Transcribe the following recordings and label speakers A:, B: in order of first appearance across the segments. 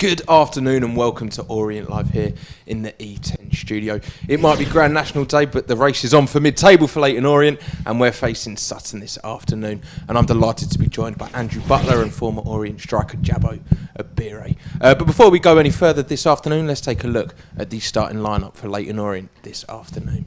A: Good afternoon and welcome to Orient Live here in the E10 studio. It might be Grand National Day, but the race is on for mid-table for Leyton Orient, and we're facing Sutton this afternoon. And I'm delighted to be joined by Andrew Butler and former Orient striker Jabbo Abire. But before we go any further this afternoon, let's take a look at the starting lineup for Leyton Orient this afternoon.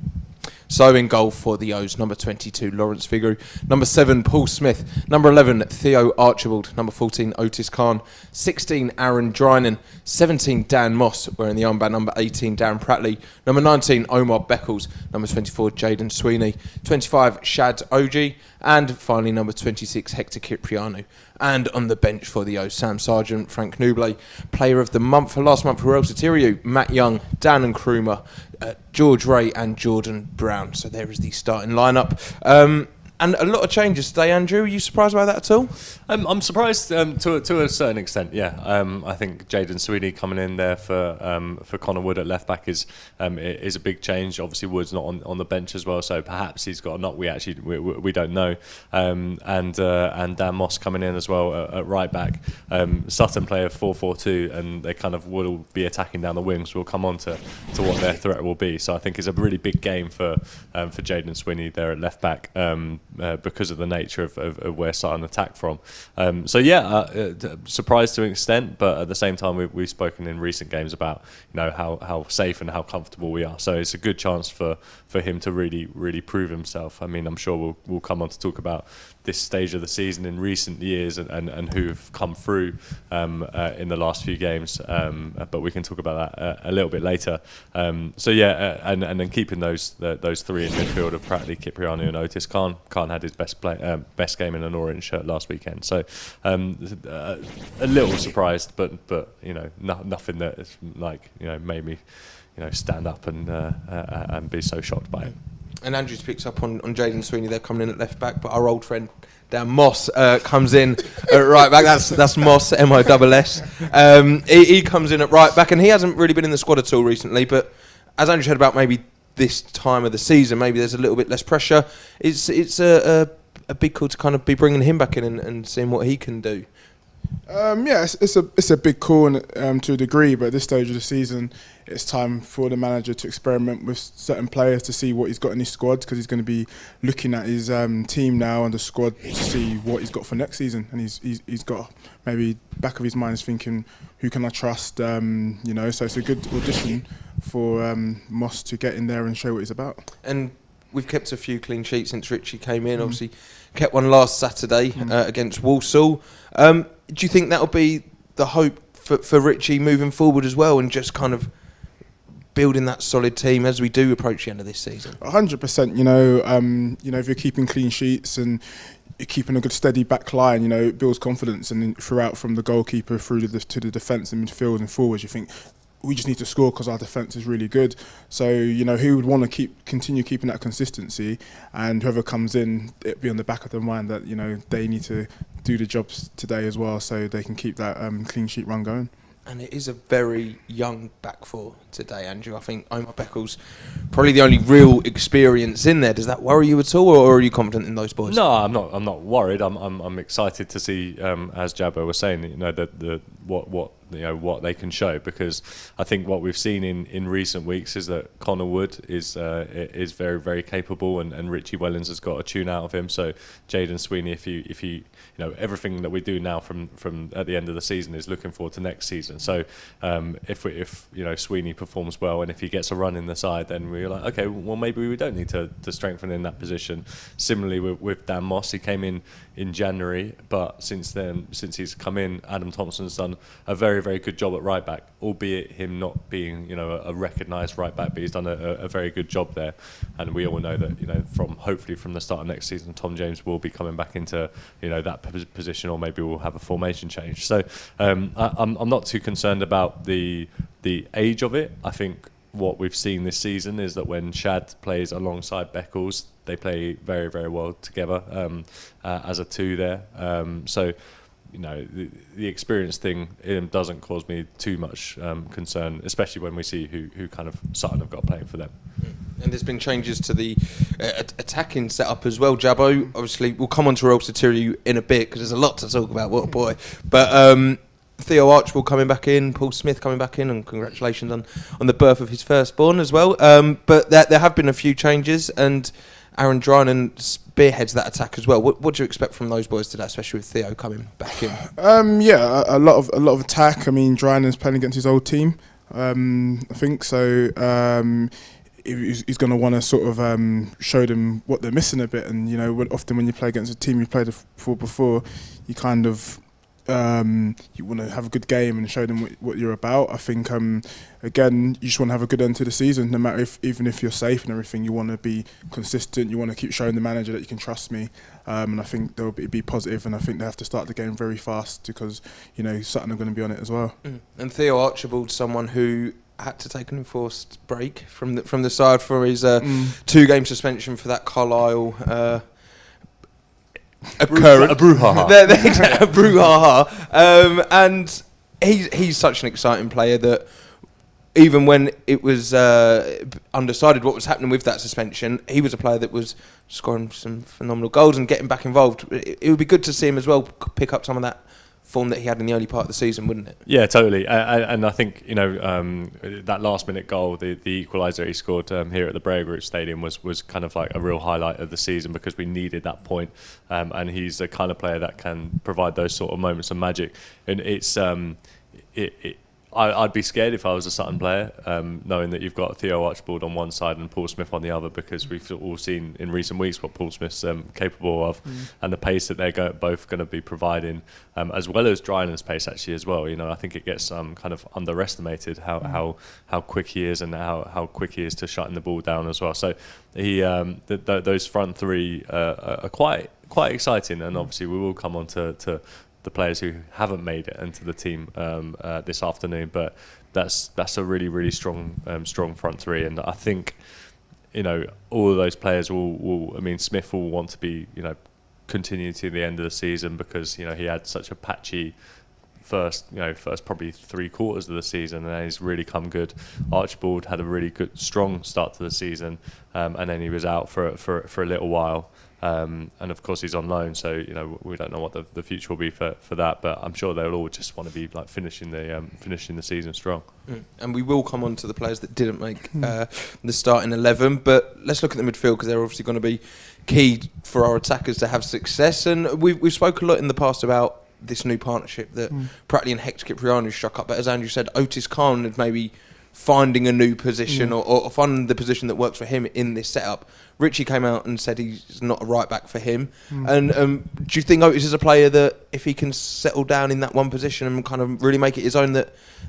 A: So in goal for the O's, number 22, Lawrence Figuru, number 7, Paul Smith, number 11, Theo Archibald, number 14, Otis Khan, 16, Aaron Drinan, 17, Dan Moss, wearing the armband, number 18, Darren Pratley, number 19, Omar Beckles, number 24, Jaden Sweeney, 25, Shad Oji, and finally number 26, Hector Cipriano. And on the bench for the O's, Sam Sargent, Frank Nublé, player of the month for last month for El Sotirio, Matt Young, Dan and Krumer, George Ray and Jordan Brown. So there is the starting lineup. And a lot of changes today, Andrew. Are you surprised by that at all?
B: I'm surprised to a certain extent, yeah. I think Jaden Sweeney coming in there for Connor Wood at left back is a big change. Obviously, Wood's not on the bench as well, so perhaps he's got a knock. We don't know. And Dan Moss coming in as well at right back. Sutton play a 4-4-2, and they kind of will be attacking down the wings. We'll come on to what their threat will be. So I think it's a really big game for Jaden Sweeney there at left back. Because of the nature of where Sutton attack from. Surprised to an extent, but at the same time we've spoken in recent games about how safe and how comfortable we are. So it's a good chance for him to really prove himself. I mean, I'm sure we'll come on to talk about this stage of the season in recent years and who've come through in the last few games, but we can talk about that a little bit later. And then keeping those three in midfield of Pratley, Cipriano and Otis. Khan had his best game in an orange shirt last weekend, so a little surprised, but nothing that is made me stand up and be so shocked by it.
A: And Andrews picks up on Jaden Sweeney. They're coming in at left back, but our old friend Dan Moss comes in at right back. That's Moss, M-O-S-S. He comes in at right back, and he hasn't really been in the squad at all recently. But as Andrew said about maybe this time of the season, maybe there's a little bit less pressure. It's a big call to kind of be bringing him back in and seeing what he can do.
C: It's a big call to a degree, but at this stage of the season, it's time for the manager to experiment with certain players to see what he's got in his squad, because he's going to be looking at his team now and the squad to see what he's got for next season, and he's got maybe back of his mind is thinking, who can I trust? So it's a good audition for Moss to get in there and show what he's about. And
A: we've kept a few clean sheets since Richie came in. Obviously, kept one last Saturday against Walsall. Do you think that'll be the hope for Richie moving forward as well, and just kind of building that solid team as we do approach the end of this season?
C: 100%. If you're keeping clean sheets and you're keeping a good steady back line, it builds confidence, and throughout from the goalkeeper through to the defence and midfield and forwards, you think, we just need to score because our defence is really good. So, who would want to continue keeping that consistency, and whoever comes in, it'd be on the back of their mind that, they need to do the jobs today as well, so they can keep that clean sheet run going.
A: And it is a very young back four today, Andrew. I think Omar Beckles probably the only real experience in there. Does that worry you at all, or are you confident in those boys?
B: No, I'm not worried. I'm excited to see, as Jabbo was saying, what they can show, because I think what we've seen in recent weeks is that Connor Wood is very, very capable, and Richie Wellens has got a tune out of him. So Jaden Sweeney, if you everything that we do now from at the end of the season is looking forward to next season. So if Sweeney performs well, and if he gets a run in the side, then we're like, okay, well maybe we don't need to strengthen in that position. Similarly with Dan Moss, he came in January, but since he's come in, Adam Thompson's done a very, very good job at right back, albeit him not being a recognised right back, but he's done a very good job there. And we all know that hopefully from the start of next season, Tom James will be coming back into that position, or maybe we'll have a formation change. So I'm not too concerned about the age of it. I think what we've seen this season is that when Shad plays alongside Beckles, they play very, very well together as a two there. The experience thing doesn't cause me too much concern, especially when we see who kind of Sutton have got playing for them.
A: And there's been changes to the attacking setup as well, Jabbo. Obviously, we'll come on to El Sotirio in a bit, because there's a lot to talk about. What a boy. But Theo Archibald coming back in, Paul Smith coming back in, and congratulations on the birth of his firstborn as well. But there have been a few changes, and Aaron Drinan spearheads that attack as well. What do you expect from those boys today, especially with Theo coming back in?
C: A lot of attack. I mean, Drynan's playing against his old team. I think so. He's going to want to sort of show them what they're missing a bit. And often when you play against a team you've played for before, you kind of you want to have a good game and show them what you're about. I think again, you just want to have a good end to the season. No matter even if you're safe and everything, you want to be consistent. You want to keep showing the manager that you can trust me. And I think they'll be positive. And I think they have to start the game very fast because Sutton are going to be on it as well.
A: And Theo Archibald, someone who had to take an enforced break from the side for his 2-game suspension for that Carlisle occurrence.
B: A brouhaha.
A: A brouhaha. And he's such an exciting player that even when it was undecided what was happening with that suspension, he was a player that was scoring some phenomenal goals and getting back involved. It would be good to see him as well pick up some of that form that he had in the early part of the season, wouldn't it?
B: Yeah, totally. And I think that last-minute goal, the equaliser he scored here at the Braille Group Stadium was kind of like a real highlight of the season because we needed that point. And he's the kind of player that can provide those sort of moments of magic. And it's I'd be scared if I was a Sutton player, knowing that you've got Theo Archibald on one side and Paul Smith on the other, because we've all seen in recent weeks what Paul Smith's capable of, and the pace that they're both going to be providing, as well as Drynan's pace actually as well. I think it gets kind of underestimated how quick he is and how quick he is to shutting the ball down as well. So those front three are quite exciting, and obviously we will come on to the players who haven't made it into the team this afternoon, but that's a really strong front three, and I think all of those players will I mean, Smith will want to be continue to the end of the season because he had such a patchy first probably 3 quarters of the season, and then he's really come good. Archibald had a really good strong start to the season, and then he was out for a little while. And of course he's on loan, so we don't know what the future will be for that. But I'm sure they'll all just want to be like finishing the season strong.
A: And we will come on to the players that didn't make the starting 11. But let's look at the midfield because they're obviously going to be key for our attackers to have success. And we've spoken a lot in the past about this new partnership that Pratley and Hector Cipriano struck up. But as Andrew said, Otis Khan had maybe finding a new position or finding the position that works for him in this setup. Richie came out and said he's not a right back for him. And do you think Otis is a player that if he can settle down in that one position and kind of really make it his own,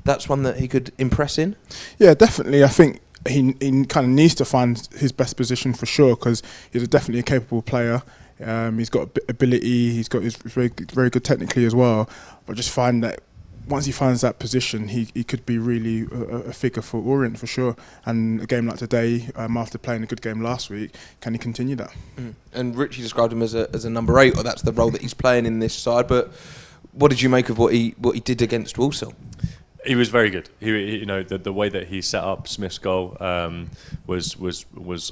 A: that's one that he could impress in? Yeah,
C: definitely. I think he kind of needs to find his best position for sure because he's definitely a capable player. He's got ability, he's very good technically as well. But just find that once he finds that position, he could be really a figure for Orient for sure. And a game like today, after playing a good game last week, can he continue that?
A: And Richie described him as a number 8, or that's the role that he's playing in this side. But what did you make of what he did against Walsall?
B: He was very good. He the way that he set up Smith's goal was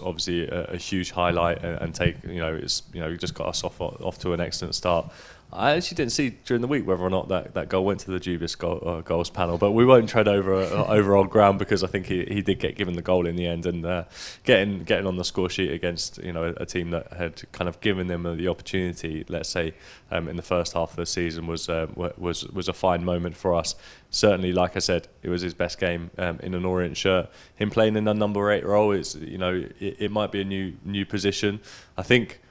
B: obviously a huge highlight and he just got us off to an excellent start. I actually didn't see during the week whether or not that goal went to the Jubis goals panel, but we won't tread over old ground because I think he did get given the goal in the end, and getting on the score sheet against a team that had kind of given them the opportunity, let's say in the first half of the season, was a fine moment for us. Certainly, like I said, it was his best game in an Orient shirt. Him playing in a number 8 role is it might be a new position. I think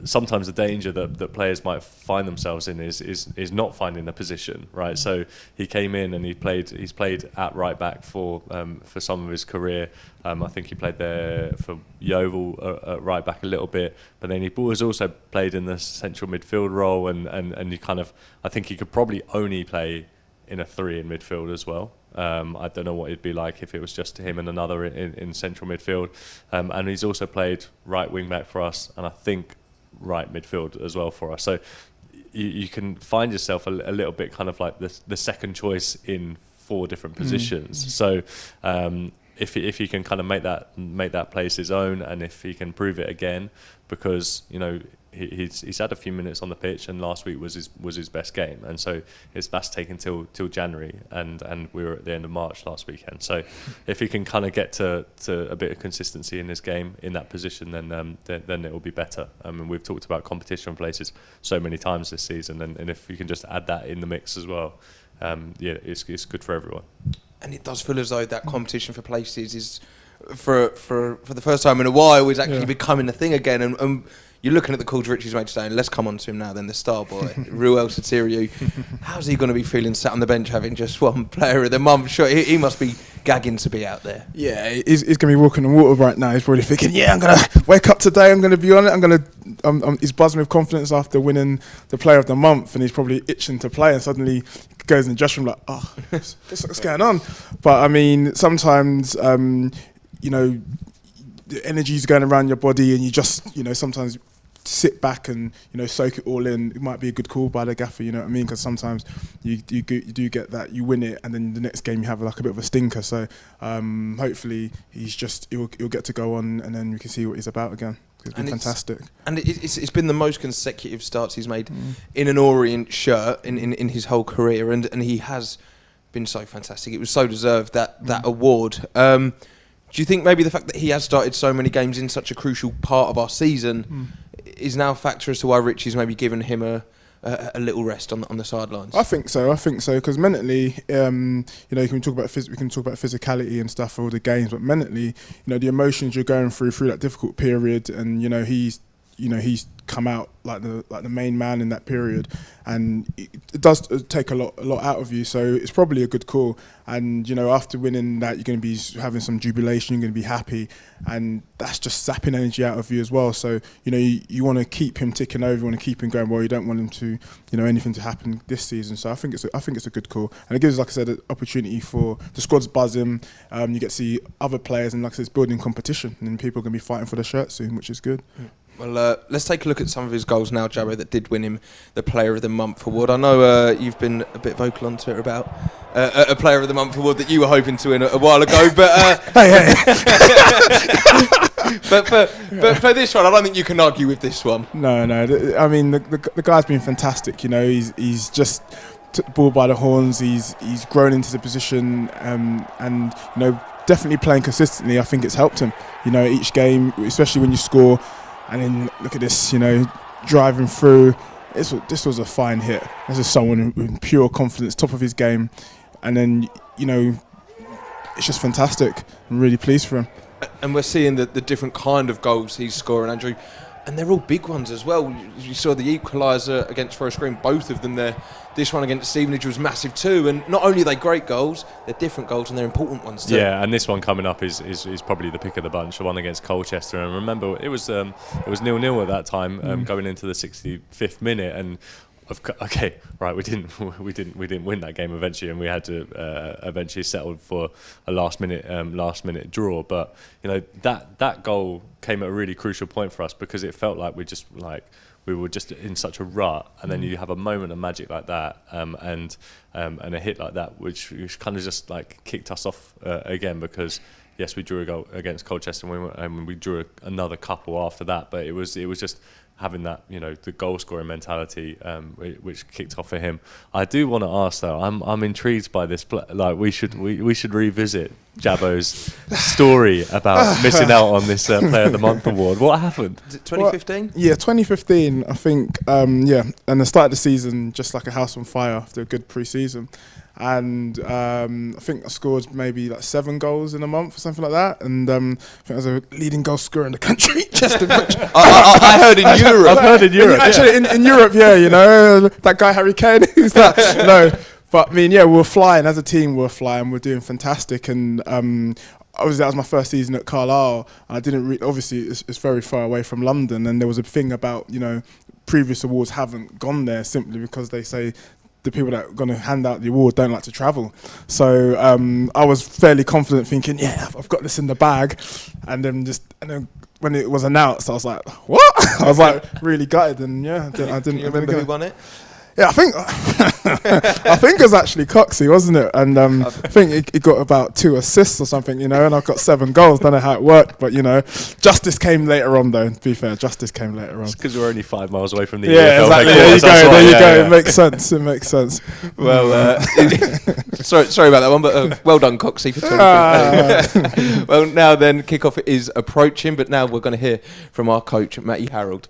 B: sometimes the danger that players might find themselves in is not finding a position, right? So he came in and he's played at right back for some of his career. I think he played there for Yeovil at right back a little bit, but then he was also played in the central midfield role, and he kind of, I think he could probably only play in a 3 in midfield as well. I don't know what it'd be like if it was just him and another in central midfield. And he's also played right wing back for us, and I think right midfield as well for us. So you can find yourself a little bit kind of like the second choice in 4 different positions. So if he can kind of make that place his own, and if he can prove it again, because he's had a few minutes on the pitch, and last week was his best game, and so that's taken till January, and we were at the end of March last weekend. So if he can kind of get to a bit of consistency in his game in that position, then it will be better. I mean, we've talked about competition places so many times this season, and if you can just add that in the mix as well, it's good for everyone.
A: And it does feel as though that competition for places is, for the first time in a while, is actually becoming a thing again. And you're looking at the calls Richie's made today, and let's come on to him now then, the star boy, Ruel Sotirio. How's he going to be feeling sat on the bench having just one player of the month? Sure, he must be gagging to be out there.
C: Yeah, he's going to be walking on water right now. He's probably thinking, I'm going to wake up today, I'm going to be on it, he's buzzing with confidence after winning the player of the month, and he's probably itching to play, and suddenly goes in the dressing room like, what's going on? But I mean, sometimes, the energy's going around your body, and you just, sometimes sit back and soak it all in. It might be a good call by the gaffer, you know what I mean? Because sometimes you do get that, you win it, and then the next game you have like a bit of a stinker. So hopefully he'll get to go on, and then we can see what he's about again. It's been fantastic.
A: And it's been the most consecutive starts he's made in an Orient shirt in his whole career, and he has been so fantastic. It was so deserved, that award. Do you think maybe the fact that he has started so many games in such a crucial part of our season is now a factor as to why Richie's maybe given him a little rest on the sidelines?
C: I think so because mentally, we can talk about physicality and stuff for all the games, but mentally, the emotions you're going through that difficult period, and he's come out like the main man in that period, and it does take a lot out of you. So it's probably a good call. And after winning that, you're going to be having some jubilation. You're going to be happy, and that's just sapping energy out of you as well. So you want to keep him ticking over. You want to keep him going. Well, you don't want him to anything to happen this season. So I think it's a good call, and it gives, like I said, an opportunity for the squad's buzzing. You get to see other players, and like I said, it's building competition, and people are going to be fighting for the shirt soon, which is good.
A: Well, let's take a look at some of his goals now, Jabbo, that did win him the Player of the Month award. I know you've been a bit vocal on Twitter about a Player of the Month award that you were hoping to win a while ago, but
C: hey.
A: but for this one, I don't think you can argue with this one.
C: No. I mean, the guy's been fantastic. He's just took the ball by the horns. He's grown into the position, and definitely playing consistently. I think it's helped him. Each game, especially when you score. And then look at this, driving through. This was a fine hit. This is someone with pure confidence, top of his game. And then, it's just fantastic. I'm really pleased for him.
A: And we're seeing the different kind of goals he's scoring, Andrew. And they're all big ones as well. You saw the equaliser against Forest Green, both of them there. This one against Stevenage was massive too. And not only are they great goals, they're different goals and they're important ones too.
B: Yeah, and this one coming up is probably the pick of the bunch, the one against Colchester. And remember, it was 0-0 at that time, going into the 65th minute. And okay, right, we didn't win that game eventually, and we had to eventually settle for a last minute draw. But that goal came at a really crucial point for us, because it felt like we were just in such a rut, and then you have a moment of magic like that, and a hit like that, which kind of just kicked us off again, because yes, we drew a goal against Colchester, and we drew another couple after that, but it was just having that, the goal scoring mentality, which kicked off for him. I do want to ask though, I'm intrigued by this. We should revisit Jabbo's story about missing out on this Player of the Month award. What happened?
A: Is it 2015?
C: Yeah, 2015. I think. And the start of the season, just like a house on fire after a good pre-season. And I think I scored maybe 7 goals in a month or something like that. And I think I was a leading goal scorer in the country.
A: I heard in Europe.
B: I've heard in Europe.
C: Actually, in Europe, that guy Harry Kane. Who's that? No, but I mean, we were flying as a team. We're doing fantastic. And obviously, that was my first season at Carlisle. I didn't obviously it's very far away from London, and there was a thing about previous awards haven't gone there simply because they say the people that are going to hand out the award don't like to travel. So I was fairly confident, thinking, I've got this in the bag. And then when it was announced, I was like, what? I was really gutted, and I didn't
A: Do you remember who won it?
C: Yeah, I think I think it was actually Coxey, wasn't it? And I think he got about 2 assists or something, and I've got 7 goals. Don't know how it worked, but justice came later on, though. To be fair, justice came later on.
B: It's because we're only 5 miles away from the
C: yeah,
B: EFL
C: exactly.
B: headquarters.
C: There you go. It makes sense. It makes sense.
A: Well, sorry about that one, but well done, Coxey, for talking. Well, now then, kickoff is approaching, but now we're going to hear from our coach, Matty Harold.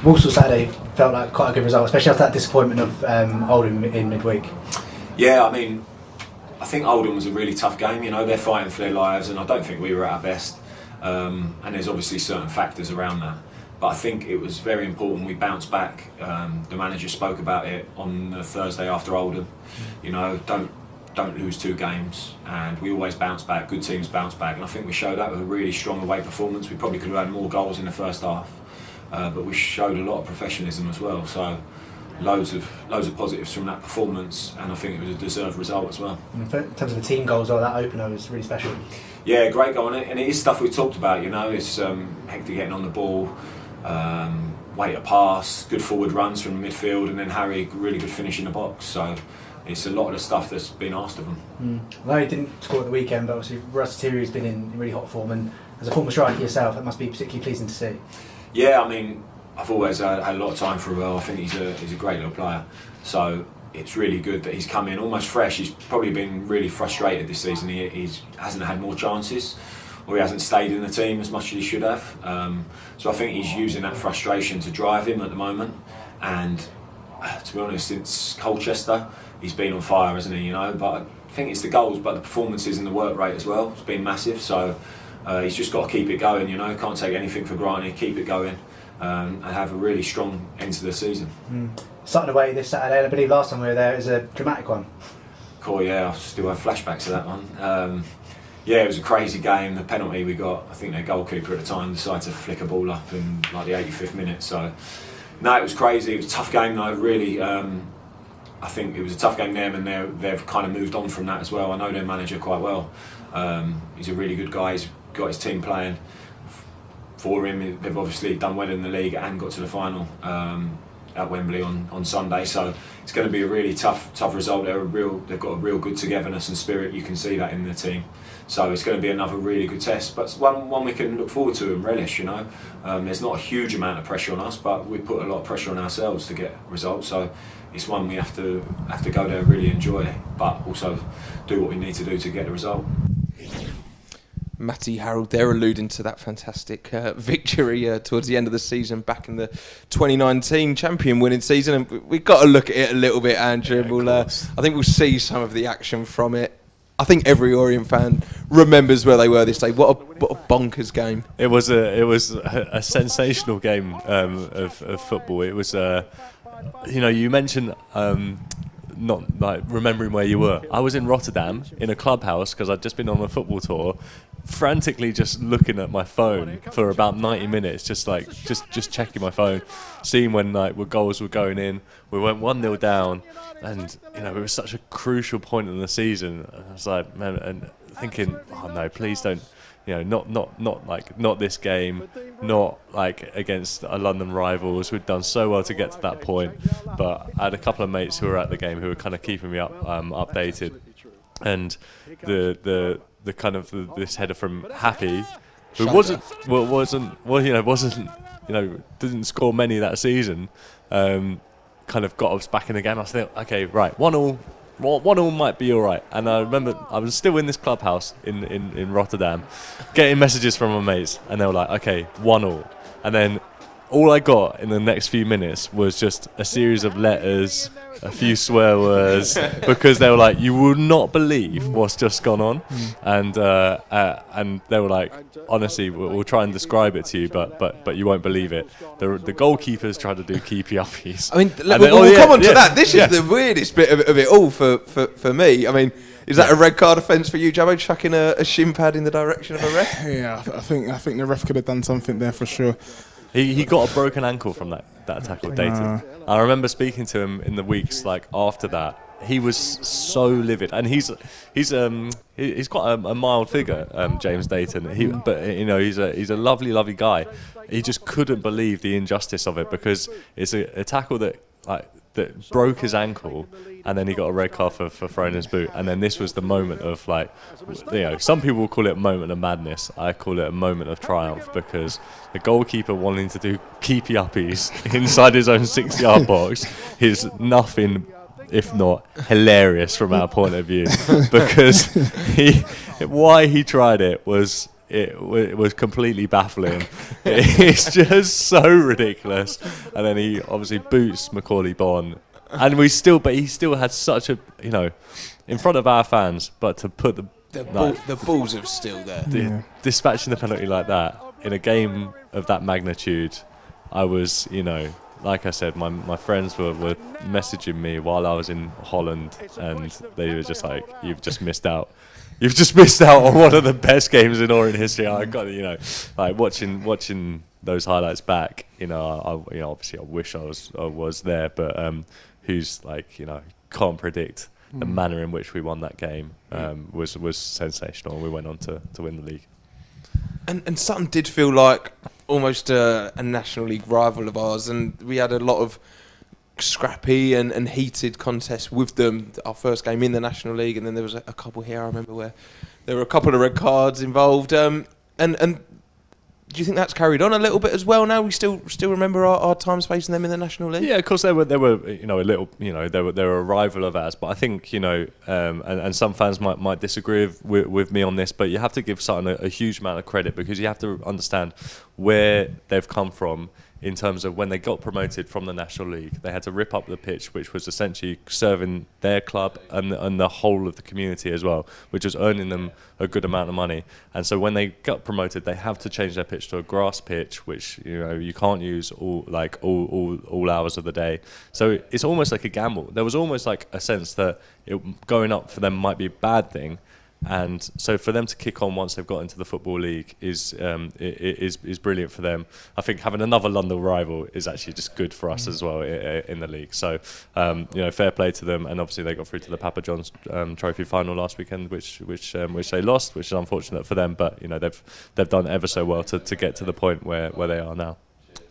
D: Walsall Saturday felt like quite a good result, especially after that disappointment of Oldham in midweek.
E: Yeah, I think Oldham was a really tough game. They're fighting for their lives, and I don't think we were at our best. And there's obviously certain factors around that. But I think it was very important we bounced back. The manager spoke about it on the Thursday after Oldham. Don't lose 2 games, and we always bounce back. Good teams bounce back, and I think we showed that with a really strong away performance. We probably could have had more goals in the first half. But we showed a lot of professionalism as well, so loads of positives from that performance, and I think it was a deserved result as well.
D: In terms of the team goals, that opener was really special.
E: Yeah, great goal, and it is stuff we talked about. It's Hector getting on the ball, way to pass, good forward runs from midfield, and then Harry really good finish in the box. So it's a lot of the stuff that's been asked of him.
D: Well, he didn't score at the weekend, but obviously Russ Thierry's been in really hot form, and as a former striker yourself, that must be particularly pleasing to see.
E: Yeah, I've always had a lot of time for Ravel. I think he's a great little player. So it's really good that he's come in almost fresh. He's probably been really frustrated this season. He hasn't had more chances, or he hasn't stayed in the team as much as he should have. So I think he's using that frustration to drive him at the moment. And to be honest, since Colchester, he's been on fire, hasn't he? But I think it's the goals, but the performances and the work rate as well. It's been massive. So he's just got to keep it going. Can't take anything for granted. Keep it going. And have a really strong end to the season.
D: Sutton away this Saturday, and I believe last time we were there it was a dramatic one.
E: Cool, yeah, I still have flashbacks to that one. It was a crazy game. The penalty we got, I think their goalkeeper at the time decided to flick a ball up in like the 85th minute. So, no, it was crazy. It was a tough game though, really. I think it was a tough game there, and they've kind of moved on from that as well. I know their manager quite well. He's a really good guy. He's got his team playing for him. They've obviously done well in the league and got to the final at Wembley on Sunday. So it's going to be a really tough result. They've got a real good togetherness and spirit. You can see that in the team. So it's going to be another really good test, but one we can look forward to and relish. There's not a huge amount of pressure on us, but we put a lot of pressure on ourselves to get results. So it's one we have to go there and really enjoy, but also do what we need to do to get the result.
A: Matty Harold there alluding to that fantastic victory towards the end of the season back in the 2019 champion winning season, and we've got to look at it a little bit, Andrew.
B: Yeah,
A: I think we'll see some of the action from it. I think every Orient fan remembers where they were this day. What a bonkers game!
B: It was a sensational game of football. It was you mentioned not like remembering where you were. I was in Rotterdam in a clubhouse because I'd just been on a football tour, frantically just looking at my phone for about 90 minutes, just checking my phone, seeing when goals were going in. We went 1-0 down, and it was such a crucial point in the season. I was like, man, and thinking, oh no, please don't. Not this game, not like against our London rivals. We'd done so well to get to that point, but I had a couple of mates who were at the game who were kind of keeping me updated, and the kind of this header from Happy, who didn't score many that season, kind of got us back in the game. I was thinking, okay, right, 1-1. 1-1 might be all right. And I remember I was still in this clubhouse in Rotterdam, getting messages from my mates, and they were like, okay, 1-1. And then all I got in the next few minutes was just a series of letters, a few swear words, because they were like, you will not believe what's just gone on. And they were like, honestly, we'll try and describe it to you, but you won't believe it. The goalkeepers tried to do keepy-uppies.
A: I mean, we'll come on to that. This is the weirdest bit of it all for me. I mean, is that a red card offence for you, Jabbo, chucking a shin pad in the direction of a ref?
C: Yeah, I think the ref could have done something there for sure.
B: He got a broken ankle from that tackle, Dayton. I remember speaking to him in the weeks after that. He was so livid, and he's quite a mild figure, James Dayton. But he's a lovely guy. He just couldn't believe the injustice of it, because it's a tackle that that broke his ankle, and then he got a red card for throwing his boot, and then this was the moment of like, some people will call it a moment of madness. I call it a moment of triumph, because the goalkeeper wanting to do keepy uppies inside his own 6-yard box is nothing if not hilarious from our point of view, because why he tried it was completely baffling. It's just so ridiculous. And then he obviously boots Macaulay Bonne, and he still had such a, in front of our fans, but to put
A: the balls of steel there.
B: Dispatching the penalty like that in a game of that magnitude, I was, like I said, my friends were messaging me while I was in Holland, and they were just like, "You've just missed out. You've just missed out on one of the best games in Orient history." I got, like watching those highlights back. Obviously I wish I was there, but who's like, can't predict the manner in which we won that game. Was sensational. We went on to win the league.
A: And Sutton did feel like almost a National League rival of ours, and we had a lot of scrappy and heated contests with them. Our first game in the National League, and then there was a couple here, I remember, where there were a couple of red cards involved. And do you think that's carried on a little bit as well now? We still remember our times facing them in the National League?
B: Yeah, of course they were a little, they were a rival of ours, but I think, and some fans might disagree with me on this, but you have to give Sutton a huge amount of credit, because you have to understand where they've come from. In terms of when they got promoted from the National League, they had to rip up the pitch, which was essentially serving their club and the whole of the community as well, which was earning them a good amount of money. And so when they got promoted, they have to change their pitch to a grass pitch, which you can't use all hours of the day. So it's almost like a gamble. There was almost like a sense that going up for them might be a bad thing. And so for them to kick on once they've got into the Football League is brilliant for them. I think having another London rival is actually just good for us as well in the league. So fair play to them, and obviously they got through to the Papa John's Trophy final last weekend, which they lost, which is unfortunate for them. But they've done ever so well to get to the point where they are now.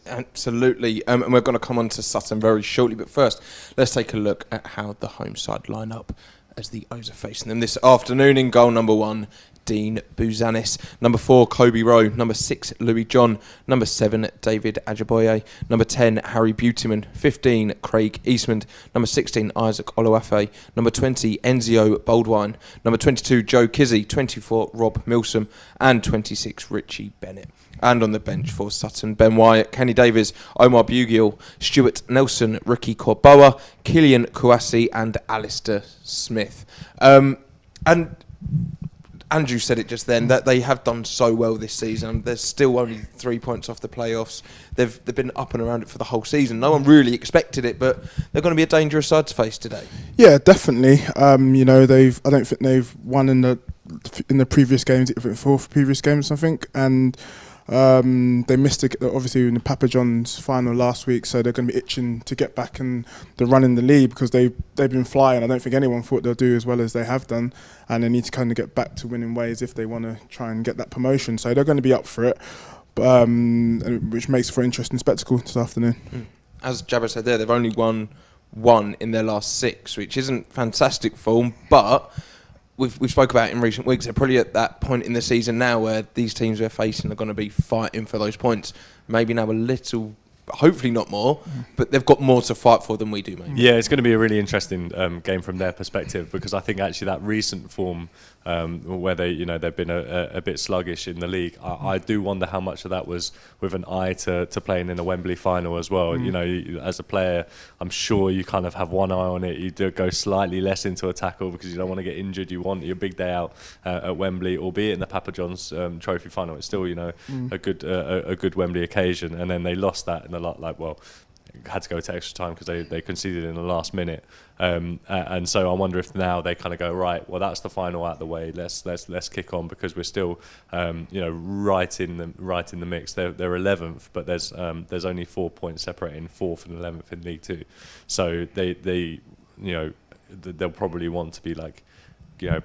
A: Absolutely, and we're going to come on to Sutton very shortly. But first, let's take a look at how the home side line up as the O's are facing them this afternoon. In goal, number 1, Dean Bouzanis. Number 4, Kobe Rowe. Number 6, Louis John. Number 7, David Ajiboye. Number 10, Harry Buteman. 15, Craig Eastman. Number 16, Isaac Oluwafe. Number 20, Enzio Boldwine. Number 22, Joe Kizzy. 24, Rob Milsom. And 26, Richie Bennett. And on the bench for Sutton, Ben Wyatt, Kenny Davies, Omar Bugiel, Stuart Nelson, Ricky Corboa, Killian Kouassi and Alistair Smith. And Andrew said it just then, that they have done so well this season. There's still only 3 points off the playoffs. They've been up and around it for the whole season. No one really expected it, but they're going to be a dangerous side to face today. Yeah,
C: definitely. I don't think they've won in the previous games, 4 previous games, I think, and they missed obviously in the Papa John's final last week, so they're going to be itching to get back in the run in the league, because they've been flying. I don't think anyone thought they'll do as well as they have done, and they need to kind of get back to winning ways if they want to try and get that promotion. So they're going to be up for it, which makes for an interesting spectacle this afternoon.
A: As Jabba said there, they've only won 1 in their last 6, which isn't fantastic form, but we've spoke about in recent weeks, they're probably at that point in the season now where these teams we're facing are going to be fighting for those points. Maybe now a little, hopefully not more, but they've got more to fight for than we do, maybe.
B: Yeah, it's going to be a really interesting game from their perspective, because I think actually that recent form where they've been a bit sluggish in the league, I do wonder how much of that was with an eye to playing in a Wembley final as well. As a player, I'm sure you kind of have one eye on it. You do go slightly less into a tackle because you don't want to get injured. You want your big day out at Wembley, albeit in the Papa John's Trophy final. It's still a good Wembley occasion, and then they lost that in the had to go to extra time because they conceded in the last minute, and so I wonder if now they kind of go, right, well, that's the final out the way, let's kick on, because we're still right in the mix. They're 11th, but there's only 4 points separating 4th and 11th in League Two, so they'll probably want to be like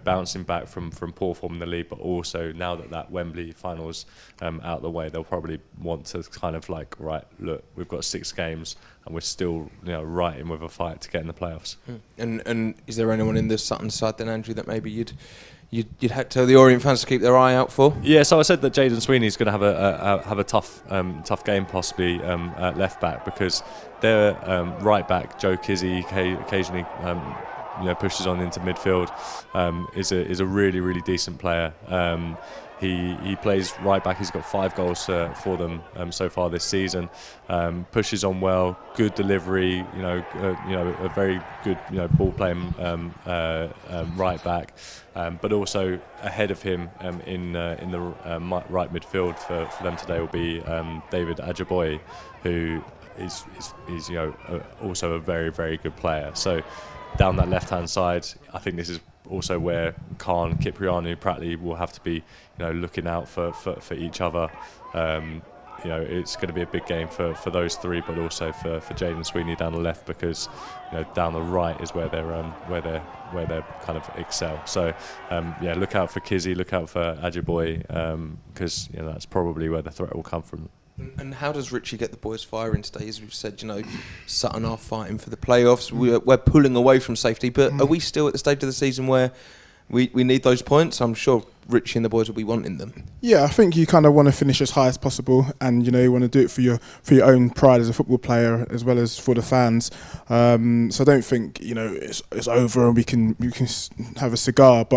B: bouncing back from poor form in the league, but also now that Wembley final's out the way, they'll probably want to kind of like, right, look, we've got 6 games and we're still right in with a fight to get in the playoffs.
A: And is there anyone in the Sutton side then, Andrew, that maybe you'd have to tell the Orient fans to keep their eye out for? Yeah,
B: so I said that Jaden Sweeney's going to have a tough game possibly at left back, because their right back Joe Kizzy occasionally pushes on into midfield, is a really decent player. He plays right back. He's got 5 goals for them so far this season. Pushes on well, good delivery. A very good ball playing right back. But also ahead of him in the right midfield for them today will be David Ajiboye, who is also a very good player. So down that left hand side, I think this is also where Khan, Kiprianu, Pratley will have to be looking out for each other. It's going to be a big game for those 3, but also for Jaden Sweeney down the left, because down the right is where they're kind of excel. So look out for Kizzy, look out for Ajiboye, because that's probably where the threat will come from.
A: And how does Richie get the boys firing today? As we've said, Sutton are fighting for the playoffs. We're pulling away from safety, but are we still at the stage of the season where we need those points? I'm sure Richie and the boys will be wanting them. Yeah,
C: I think you kind of want to finish as high as possible, and you want to do it for your own pride as a football player as well as for the fans. So I don't think it's over and we can have a cigar.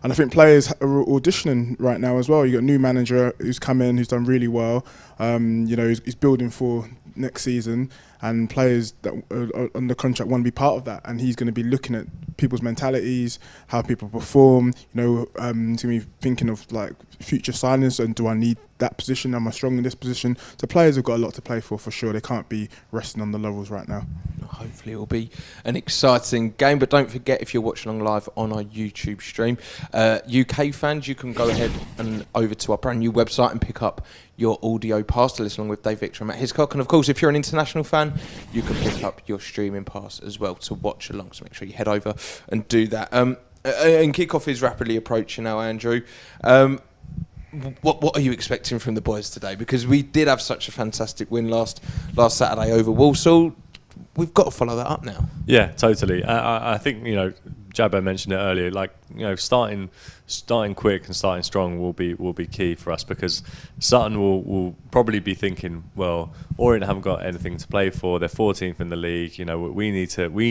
C: And I think players are auditioning right now as well. You got a new manager who's come in, who's done really well. He's building for next season, and players that are under contract want to be part of that, and he's going to be looking at people's mentalities, how people perform. He's going to be thinking of like future signings, and do I need that position? Am I strong in this position? So players have got a lot to play for sure. They can't be resting on the laurels right now.
A: Hopefully it will be an exciting game, but don't forget, if you're watching along live on our YouTube stream, UK fans, you can go ahead and over to our brand new website and pick up your audio pass to listen along with Dave Victor and Matt Hiscock. And of course, if you're an international fan, you can pick up your streaming pass as well to watch along. So make sure you head over and do that. And Kickoff is rapidly approaching now, Andrew. What are you expecting from the boys today? Because we did have such a fantastic win last Saturday over Walsall. We've got to follow that up now.
B: Yeah, totally. I think Jabba mentioned it earlier. Like starting quick and starting strong will be key for us, because Sutton will probably be thinking, well, Orient haven't got anything to play for. They're 14th in the league. We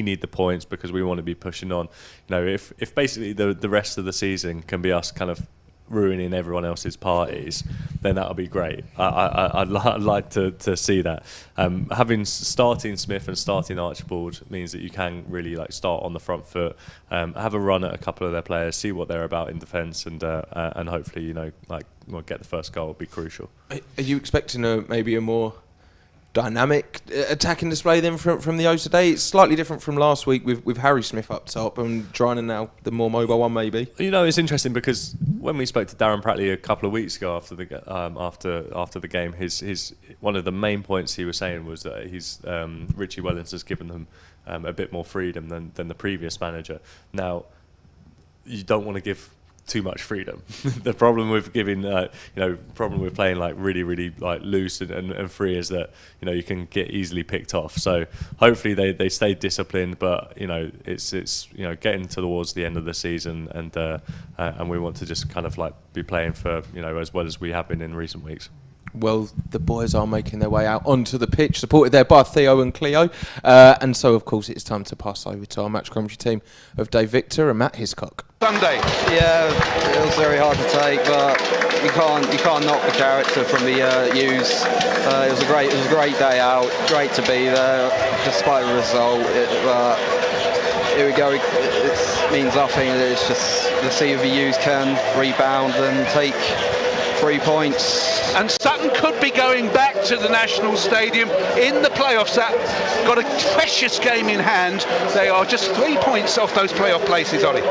B: need the points because we want to be pushing on. If basically the rest of the season can be us kind of ruining everyone else's parties, then that'll be great. I'd like to see that. Having starting Smith and starting Archibald means that you can really start on the front foot, have a run at a couple of their players, see what they're about in defence, and hopefully get the first goal would be crucial.
A: Are you expecting maybe a more dynamic attacking display then from the O's today? It's slightly different from last week with Harry Smith up top and Driner now the more mobile one maybe.
B: It's interesting because when we spoke to Darren Pratley a couple of weeks ago after the game, his one of the main points he was saying was that Richie Wellens has given them a bit more freedom than the previous manager. Now, you don't want to give too much freedom. The problem with giving, problem with playing really loose and free is that you can get easily picked off. So hopefully they stay disciplined, but it's getting towards the end of the season, and we want to just kind of be playing for as well as we have been in recent weeks.
A: Well, the boys are making their way out onto the pitch, supported there by Theo and Cleo. And so, of course, it's time to pass over to our match commentary team of Dave Victor and Matt Hiscock.
F: Sunday. Yeah, it was very hard to take, but you can't knock the character from the U's. It was a great day out. Great to be there, despite the result. Here we go. It means nothing. It's just to see if the U's can rebound and take 3 points.
G: And Sutton could be going back to the National Stadium in the playoffs. That got a precious game in hand. They are just 3 points off those playoff places, Ollie.